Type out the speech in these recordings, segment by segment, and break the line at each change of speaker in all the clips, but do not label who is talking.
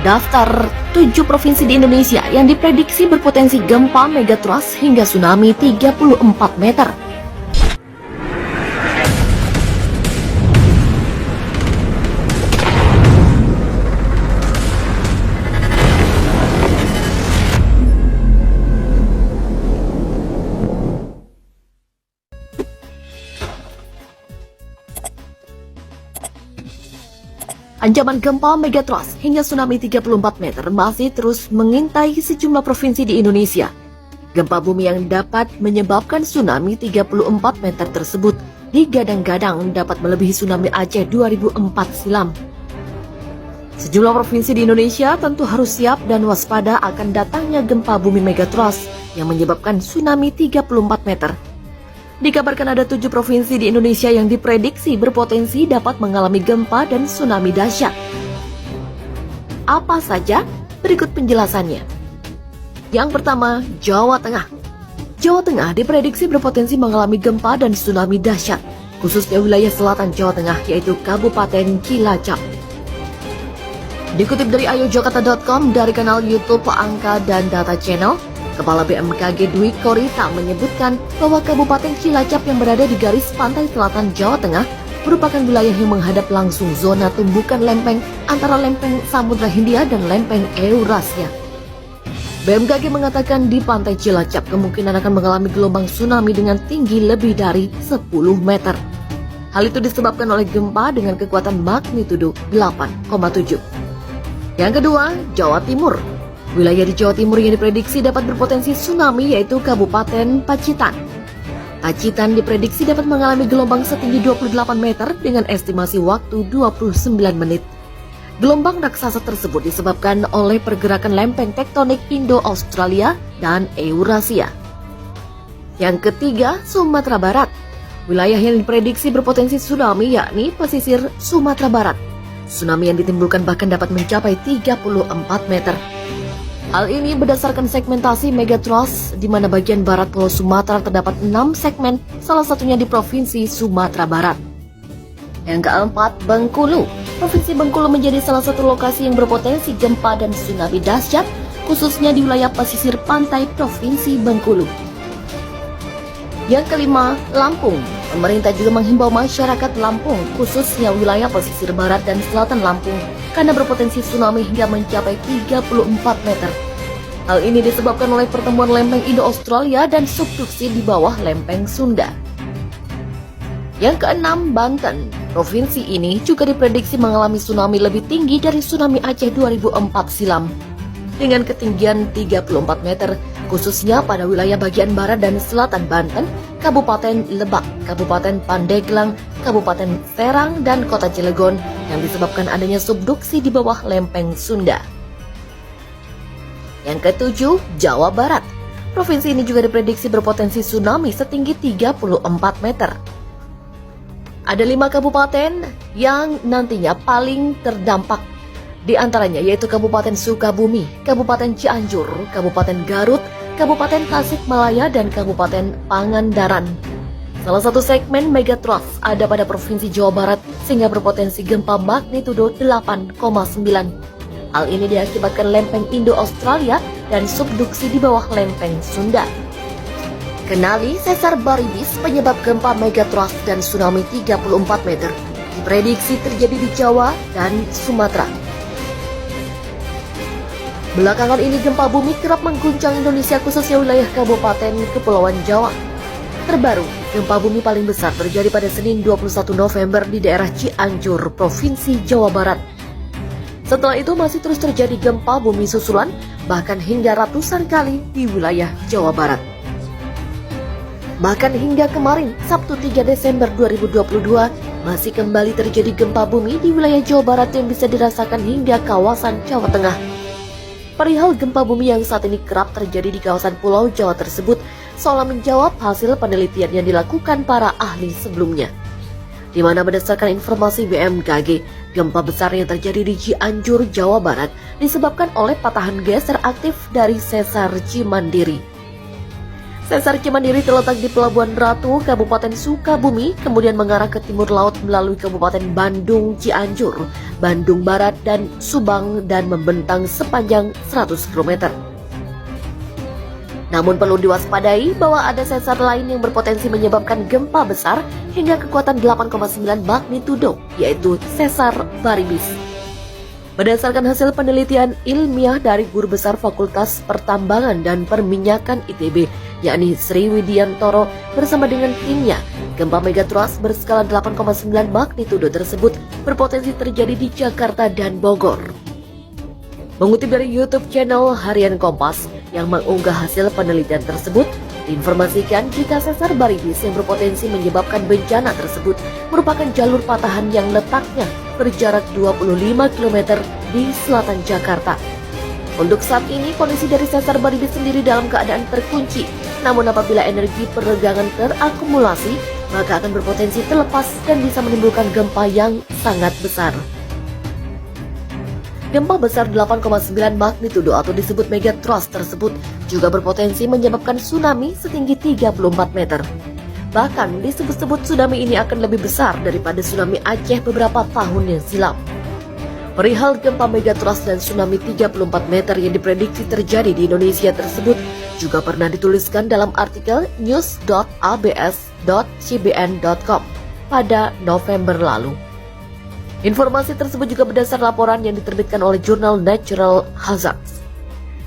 Daftar 7 provinsi di Indonesia yang diprediksi berpotensi gempa megatrust hingga tsunami 34 meter. Ancaman gempa megatrust hingga tsunami 34 meter masih terus mengintai sejumlah provinsi di Indonesia. Gempa bumi yang dapat menyebabkan tsunami 34 meter tersebut digadang-gadang dapat melebihi tsunami Aceh 2004 silam. Sejumlah provinsi di Indonesia tentu harus siap dan waspada akan datangnya gempa bumi megatrust yang menyebabkan tsunami 34 meter. Dikabarkan ada 7 provinsi di Indonesia yang diprediksi berpotensi dapat mengalami gempa dan tsunami dahsyat. Apa saja? Berikut penjelasannya. Yang pertama, Jawa Tengah. Jawa Tengah diprediksi berpotensi mengalami gempa dan tsunami dahsyat, khususnya wilayah selatan Jawa Tengah yaitu Kabupaten Cilacap. Dikutip dari ayojakarta.com dari kanal YouTube Angka dan Data Channel, Kepala BMKG Dwi Korita menyebutkan bahwa Kabupaten Cilacap yang berada di garis pantai selatan Jawa Tengah merupakan wilayah yang menghadap langsung zona tumbukan lempeng antara lempeng Samudra Hindia dan lempeng Eurasia. BMKG mengatakan di pantai Cilacap kemungkinan akan mengalami gelombang tsunami dengan tinggi lebih dari 10 meter. Hal itu disebabkan oleh gempa dengan kekuatan magnitudo 8,7. Yang kedua, Jawa Timur. Wilayah di Jawa Timur yang diprediksi dapat berpotensi tsunami yaitu Kabupaten Pacitan. Pacitan diprediksi dapat mengalami gelombang setinggi 28 meter dengan estimasi waktu 29 menit. Gelombang raksasa tersebut disebabkan oleh pergerakan lempeng tektonik Indo-Australia dan Eurasia. Yang ketiga, Sumatera Barat. Wilayah yang diprediksi berpotensi tsunami yakni pesisir Sumatera Barat. Tsunami yang ditimbulkan bahkan dapat mencapai 34 meter. Hal ini berdasarkan segmentasi megatrust di mana bagian barat Pulau Sumatera terdapat 6 segmen, salah satunya di Provinsi Sumatera Barat. Yang keempat, Bengkulu. Provinsi Bengkulu menjadi salah satu lokasi yang berpotensi gempa dan tsunami dahsyat, khususnya di wilayah pesisir pantai Provinsi Bengkulu. Yang kelima, Lampung. Pemerintah juga menghimbau masyarakat Lampung, khususnya wilayah pesisir barat dan selatan Lampung, karena berpotensi tsunami hingga mencapai 34 meter. Hal ini disebabkan oleh pertemuan lempeng Indo-Australia dan subduksi di bawah lempeng Sunda. Yang keenam, Banten. Provinsi ini juga diprediksi mengalami tsunami lebih tinggi dari tsunami Aceh 2004 silam, dengan ketinggian 34 meter, khususnya pada wilayah bagian barat dan selatan Banten, Kabupaten Lebak, Kabupaten Pandeglang, Kabupaten Serang, dan Kota Cilegon yang disebabkan adanya subduksi di bawah lempeng Sunda. Yang ketujuh, Jawa Barat. Provinsi ini juga diprediksi berpotensi tsunami setinggi 34 meter. Ada 5 kabupaten yang nantinya paling terdampak. Di antaranya yaitu Kabupaten Sukabumi, Kabupaten Cianjur, Kabupaten Garut, Kabupaten Tasikmalaya, dan Kabupaten Pangandaran. Salah satu segmen megatrust ada pada Provinsi Jawa Barat sehingga berpotensi gempa magnitudo 8,9. Hal ini diakibatkan lempeng Indo-Australia dan subduksi di bawah lempeng Sunda. Kenali sesar Baribis penyebab gempa megatrust dan tsunami 34 meter. Diprediksi terjadi di Jawa dan Sumatera. Belakangan ini gempa bumi kerap mengguncang Indonesia khususnya wilayah Kabupaten Kepulauan Jawa. Terbaru, gempa bumi paling besar terjadi pada Senin 21 November di daerah Cianjur, Provinsi Jawa Barat. Setelah itu masih terus terjadi gempa bumi susulan, bahkan hingga ratusan kali di wilayah Jawa Barat. Bahkan hingga kemarin, Sabtu 3 Desember 2022, masih kembali terjadi gempa bumi di wilayah Jawa Barat yang bisa dirasakan hingga kawasan Jawa Tengah. Perihal gempa bumi yang saat ini kerap terjadi di kawasan Pulau Jawa tersebut seolah menjawab hasil penelitian yang dilakukan para ahli sebelumnya. Di mana berdasarkan informasi BMKG, gempa besar yang terjadi di Cianjur, Jawa Barat disebabkan oleh patahan geser aktif dari sesar Cimandiri. Sesar Cimandiri terletak di Pelabuhan Ratu, Kabupaten Sukabumi, kemudian mengarah ke timur laut melalui Kabupaten Bandung, Cianjur, Bandung Barat, dan Subang dan membentang sepanjang 100 km. Namun perlu diwaspadai bahwa ada sesar lain yang berpotensi menyebabkan gempa besar hingga kekuatan 8,9 magnitudo, yaitu sesar Baribis. Berdasarkan hasil penelitian ilmiah dari Guru Besar Fakultas Pertambangan dan Perminyakan ITB, yakni Sri Widiantoro bersama dengan timnya, gempa megatrust berskala 8,9 magnitudo tersebut berpotensi terjadi di Jakarta dan Bogor. Mengutip dari YouTube channel Harian Kompas yang mengunggah hasil penelitian tersebut, diinformasikan jika sesar Baribis yang berpotensi menyebabkan bencana tersebut merupakan jalur patahan yang letaknya berjarak 25 km di selatan Jakarta. Untuk saat ini, kondisi dari sesar Baribis sendiri dalam keadaan terkunci. Namun apabila energi peregangan terakumulasi, maka akan berpotensi terlepas dan bisa menimbulkan gempa yang sangat besar. Gempa besar 8,9 magnitudo atau disebut megatrust tersebut juga berpotensi menyebabkan tsunami setinggi 34 meter. Bahkan disebut-sebut tsunami ini akan lebih besar daripada tsunami Aceh beberapa tahun yang silam. Perihal gempa megatrust dan tsunami 34 meter yang diprediksi terjadi di Indonesia tersebut juga pernah dituliskan dalam artikel news.abs.cbn.com pada November lalu. Informasi tersebut juga berdasar laporan yang diterbitkan oleh jurnal Natural Hazards.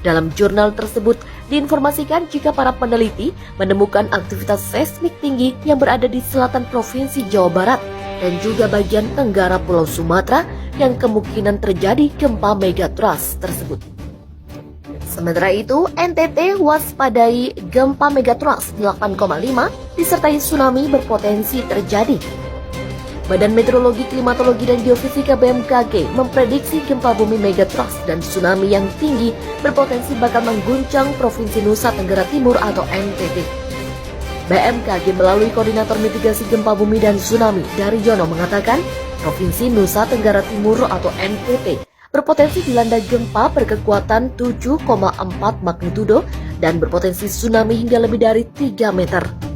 Dalam jurnal tersebut diinformasikan jika para peneliti menemukan aktivitas seismik tinggi yang berada di selatan Provinsi Jawa Barat dan juga bagian tenggara Pulau Sumatera yang kemungkinan terjadi gempa megatrust tersebut. Sementara itu, NTT waspadai gempa megatrust 8,5 disertai tsunami berpotensi terjadi. Badan Meteorologi, Klimatologi, dan Geofisika BMKG memprediksi gempa bumi megatrust dan tsunami yang tinggi berpotensi bakal mengguncang Provinsi Nusa Tenggara Timur atau NTT. BMKG melalui Koordinator Mitigasi Gempa Bumi dan Tsunami Daryono mengatakan, Provinsi Nusa Tenggara Timur atau NTT berpotensi dilanda gempa berkekuatan 7,4 magnitudo dan berpotensi tsunami hingga lebih dari 3 meter.